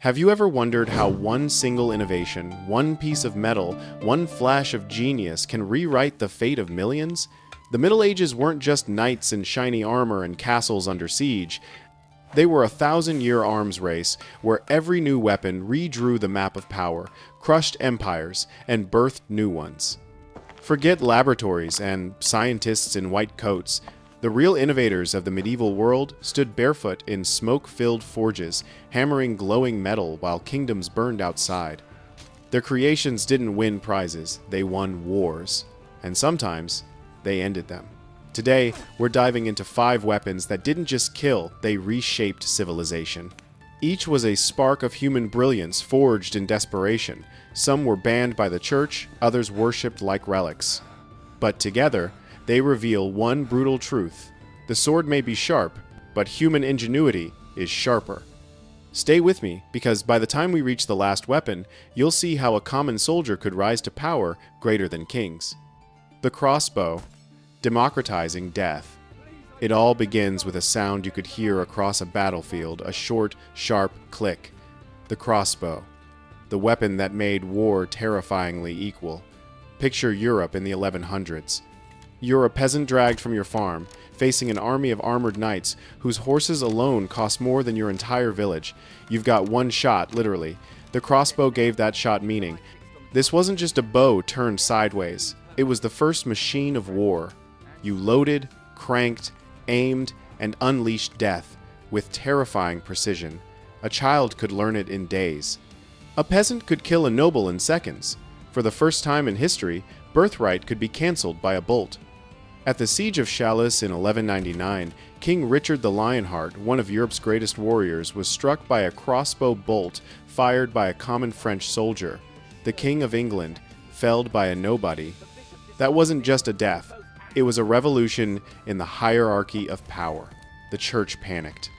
Have you ever wondered how one single innovation, one piece of metal, one flash of genius can rewrite the fate of millions? The Middle Ages weren't just knights in shiny armor and castles under siege. They were a thousand-year arms race where every new weapon redrew the map of power, crushed empires, and birthed new ones. Forget laboratories and scientists in white coats. The real innovators of the medieval world stood barefoot in smoke-filled forges, hammering glowing metal while kingdoms burned outside. Their creations didn't win prizes, they won wars. And sometimes, they ended them. Today, we're diving into 5 weapons that didn't just kill, they reshaped civilization. Each was a spark of human brilliance forged in desperation. Some were banned by the church, others worshipped like relics. But together, they reveal one brutal truth. The sword may be sharp, but human ingenuity is sharper. Stay with me, because by the time we reach the last weapon, you'll see how a common soldier could rise to power greater than kings. The crossbow, democratizing death. It all begins with a sound you could hear across a battlefield, a short, sharp click. The crossbow, the weapon that made war terrifyingly equal. Picture Europe in the 1100s. You're a peasant dragged from your farm, facing an army of armored knights whose horses alone cost more than your entire village. You've got one shot, literally. The crossbow gave that shot meaning. This wasn't just a bow turned sideways. It was the first machine of war. You loaded, cranked, aimed, and unleashed death with terrifying precision. A child could learn it in days. A peasant could kill a noble in seconds. For the first time in history, birthright could be cancelled by a bolt. At the Siege of Chalais in 1199, King Richard the Lionheart, one of Europe's greatest warriors, was struck by a crossbow bolt fired by a common French soldier. The King of England, felled by a nobody. That wasn't just a death. It was a revolution in the hierarchy of power. The church panicked.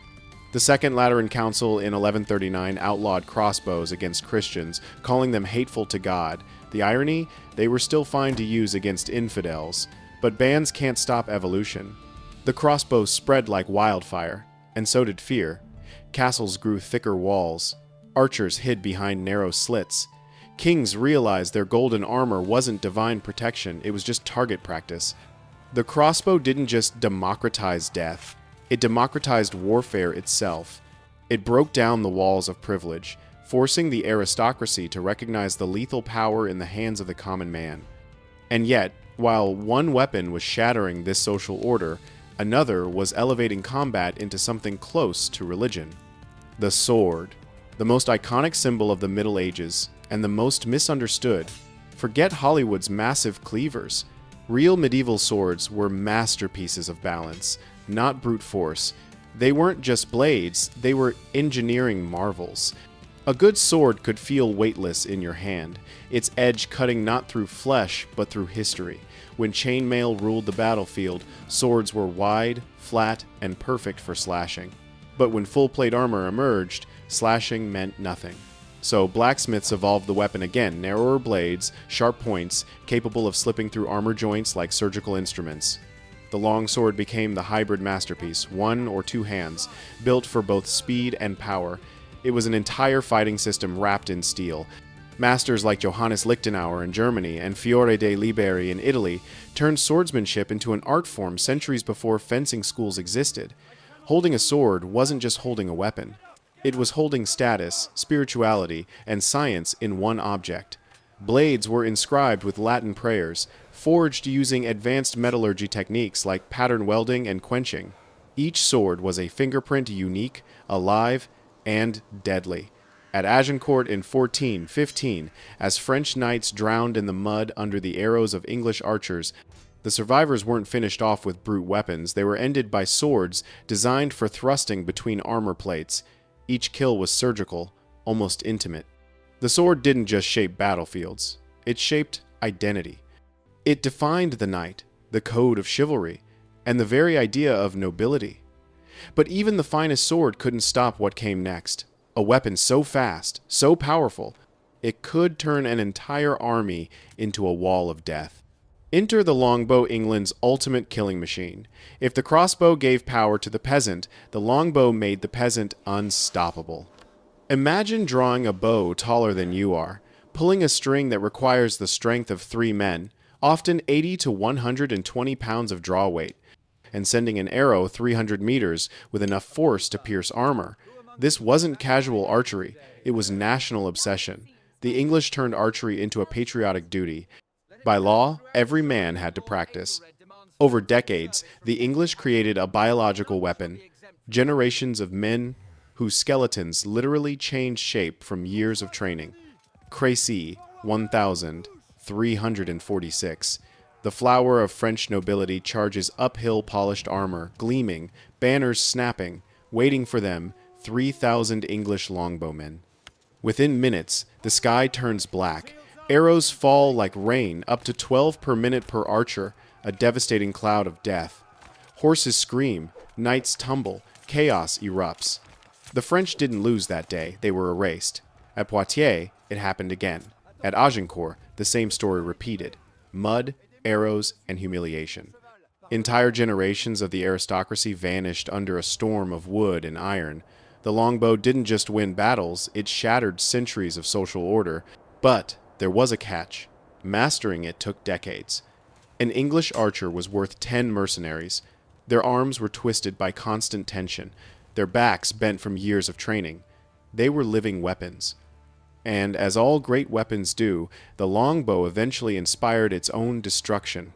The Second Lateran Council in 1139 outlawed crossbows against Christians, calling them hateful to God. The irony? They were still fine to use against infidels. But bans can't stop evolution. The crossbow spread like wildfire, and so did fear. Castles grew thicker walls. Archers hid behind narrow slits. Kings realized their golden armor wasn't divine protection, it was just target practice. The crossbow didn't just democratize death, it democratized warfare itself. It broke down the walls of privilege, forcing the aristocracy to recognize the lethal power in the hands of the common man. And yet, while one weapon was shattering this social order, another was elevating combat into something close to religion. The sword, the most iconic symbol of the Middle Ages, and the most misunderstood. Forget Hollywood's massive cleavers. Real medieval swords were masterpieces of balance, not brute force. They weren't just blades, they were engineering marvels. A good sword could feel weightless in your hand, its edge cutting not through flesh, but through history. When chainmail ruled the battlefield, swords were wide, flat, and perfect for slashing. But when full-plate armor emerged, slashing meant nothing. So blacksmiths evolved the weapon again, narrower blades, sharp points, capable of slipping through armor joints like surgical instruments. The longsword became the hybrid masterpiece, 1 or 2 hands, built for both speed and power. It was an entire fighting system wrapped in steel. Masters like Johannes Lichtenauer in Germany and Fiore de' Liberi in Italy turned swordsmanship into an art form centuries before fencing schools existed. Holding a sword wasn't just holding a weapon. It was holding status, spirituality, and science in one object. Blades were inscribed with Latin prayers, forged using advanced metallurgy techniques like pattern welding and quenching. Each sword was a fingerprint unique, alive, and deadly. At Agincourt in 1415, as French knights drowned in the mud under the arrows of English archers, the survivors weren't finished off with brute weapons, they were ended by swords designed for thrusting between armor plates. Each kill was surgical, almost intimate. The sword didn't just shape battlefields, it shaped identity. It defined the knight, the code of chivalry, and the very idea of nobility. But even the finest sword couldn't stop what came next. A weapon so fast, so powerful, it could turn an entire army into a wall of death. Enter the longbow, England's ultimate killing machine. If the crossbow gave power to the peasant, the longbow made the peasant unstoppable. Imagine drawing a bow taller than you are, pulling a string that requires the strength of 3 men, often 80 to 120 pounds of draw weight, and sending an arrow 300 meters with enough force to pierce armor. This wasn't casual archery, it was national obsession. The English turned archery into a patriotic duty. By law, every man had to practice. Over decades, the English created a biological weapon. Generations of men whose skeletons literally changed shape from years of training. Crécy, 1346. The flower of French nobility charges uphill polished armor, gleaming, banners snapping, waiting for them, 3,000 English longbowmen. Within minutes, the sky turns black. Arrows fall like rain, up to 12 per minute per archer, a devastating cloud of death. Horses scream, knights tumble, chaos erupts. The French didn't lose that day, they were erased. At Poitiers, it happened again. At Agincourt, the same story repeated. Mud, arrows, and humiliation. Entire generations of the aristocracy vanished under a storm of wood and iron. The longbow didn't just win battles, it shattered centuries of social order. But there was a catch. Mastering it took decades. An English archer was worth 10 mercenaries. Their arms were twisted by constant tension, their backs bent from years of training. They were living weapons. And as all great weapons do, the longbow eventually inspired its own destruction.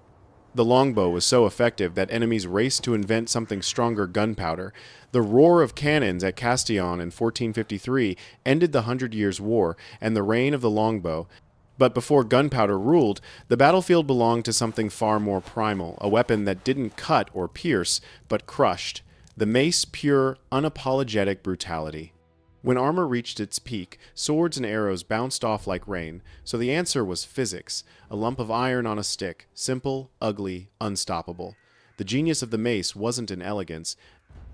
The longbow was so effective that enemies raced to invent something stronger: gunpowder. The roar of cannons at Castillon in 1453 ended the Hundred Years' War and the reign of the longbow. But before gunpowder ruled, the battlefield belonged to something far more primal, a weapon that didn't cut or pierce, but crushed. The mace, pure, unapologetic brutality. When armor reached its peak, swords and arrows bounced off like rain, so the answer was physics, a lump of iron on a stick, simple, ugly, unstoppable. The genius of the mace wasn't in elegance,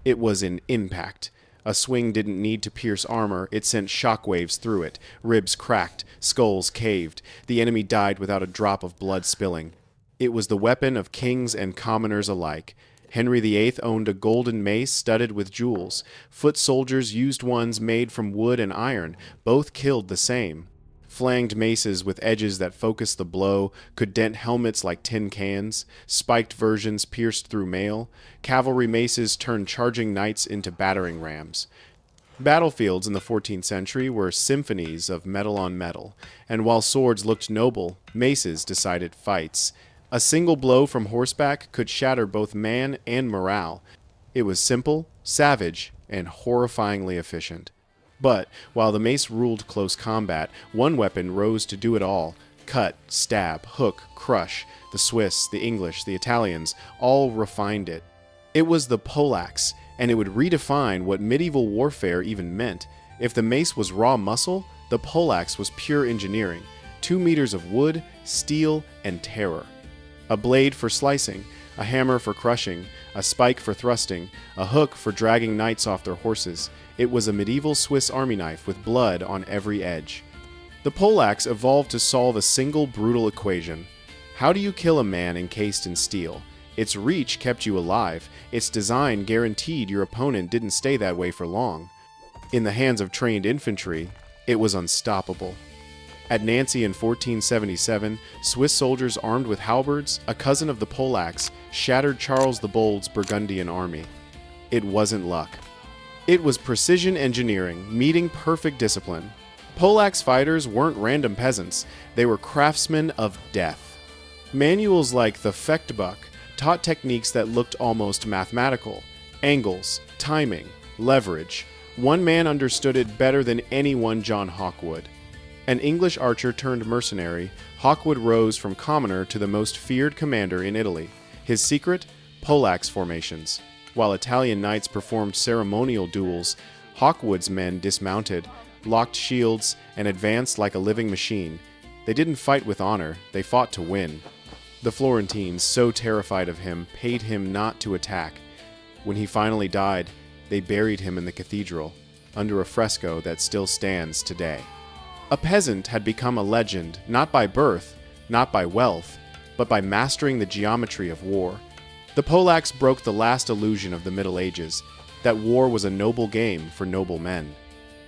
it was in impact. A swing didn't need to pierce armor, it sent shockwaves through it. Ribs cracked, skulls caved, the enemy died without a drop of blood spilling. It was the weapon of kings and commoners alike. Henry VIII owned a golden mace studded with jewels. Foot soldiers used ones made from wood and iron. Both killed the same. Flanged maces with edges that focused the blow could dent helmets like tin cans. Spiked versions pierced through mail. Cavalry maces turned charging knights into battering rams. Battlefields in the 14th century were symphonies of metal on metal, and while swords looked noble, maces decided fights. A single blow from horseback could shatter both man and morale. It was simple, savage, and horrifyingly efficient. But while the mace ruled close combat, one weapon rose to do it all. Cut, stab, hook, crush. The Swiss, the English, the Italians all refined it. It was the poleaxe, and it would redefine what medieval warfare even meant. If the mace was raw muscle, the poleaxe was pure engineering. 2 meters of wood, steel, and terror. A blade for slicing, a hammer for crushing, a spike for thrusting, a hook for dragging knights off their horses. It was a medieval Swiss army knife with blood on every edge. The poleaxe evolved to solve a single brutal equation. How do you kill a man encased in steel? Its reach kept you alive. Its design guaranteed your opponent didn't stay that way for long. In the hands of trained infantry, it was unstoppable. At Nancy in 1477, Swiss soldiers armed with halberds, a cousin of the poleaxe, shattered Charles the Bold's Burgundian army. It wasn't luck. It was precision engineering, meeting perfect discipline. Poleaxe fighters weren't random peasants, they were craftsmen of death. Manuals like the Fechtbuch taught techniques that looked almost mathematical. Angles, timing, leverage. One man understood it better than anyone John Hawkwood. An English archer turned mercenary, Hawkwood rose from commoner to the most feared commander in Italy. His secret? Poleaxe formations. While Italian knights performed ceremonial duels, Hawkwood's men dismounted, locked shields, and advanced like a living machine. They didn't fight with honor, they fought to win. The Florentines, so terrified of him, paid him not to attack. When he finally died, they buried him in the cathedral, under a fresco that still stands today. A peasant had become a legend, not by birth, not by wealth, but by mastering the geometry of war. The poleaxe broke the last illusion of the Middle Ages, that war was a noble game for noble men.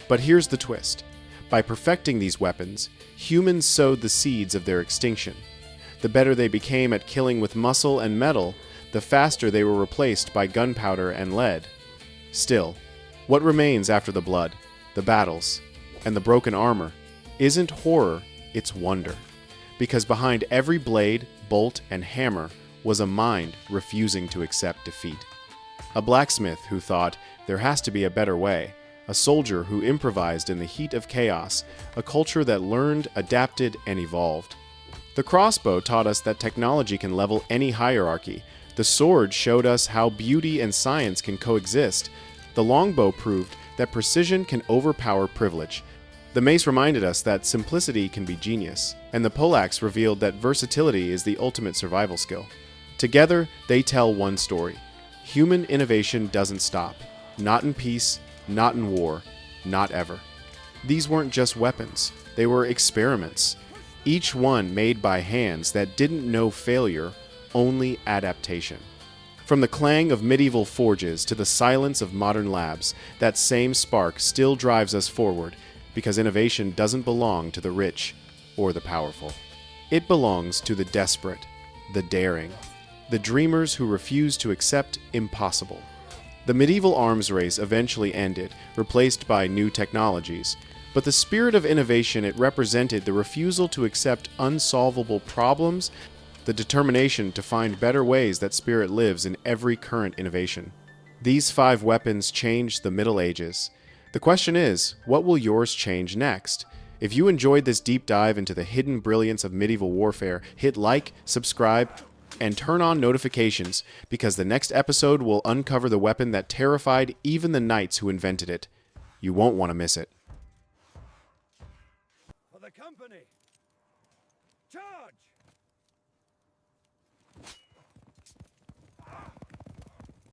But here's the twist. By perfecting these weapons, humans sowed the seeds of their extinction. The better they became at killing with muscle and metal, the faster they were replaced by gunpowder and lead. Still, what remains after the blood, the battles, and the broken armor isn't horror, it's wonder. Because behind every blade, bolt, and hammer was a mind refusing to accept defeat. A blacksmith who thought there has to be a better way, a soldier who improvised in the heat of chaos, a culture that learned, adapted, and evolved. The crossbow taught us that technology can level any hierarchy. The sword showed us how beauty and science can coexist. The longbow proved that precision can overpower privilege. The mace reminded us that simplicity can be genius, and the poleaxe revealed that versatility is the ultimate survival skill. Together, they tell one story. Human innovation doesn't stop. Not in peace, not in war, not ever. These weren't just weapons. They were experiments. Each one made by hands that didn't know failure, only adaptation. From the clang of medieval forges to the silence of modern labs, that same spark still drives us forward, because innovation doesn't belong to the rich or the powerful. It belongs to the desperate, the daring, the dreamers who refuse to accept impossible. The medieval arms race eventually ended, replaced by new technologies, but the spirit of innovation it represented the refusal to accept unsolvable problems, the determination to find better ways. That spirit lives in every current innovation. These 5 weapons changed the Middle Ages. The question is, what will yours change next? If you enjoyed this deep dive into the hidden brilliance of medieval warfare, hit like, subscribe, and turn on notifications, because the next episode will uncover the weapon that terrified even the knights who invented it. You won't want to miss it. For the company! Charge!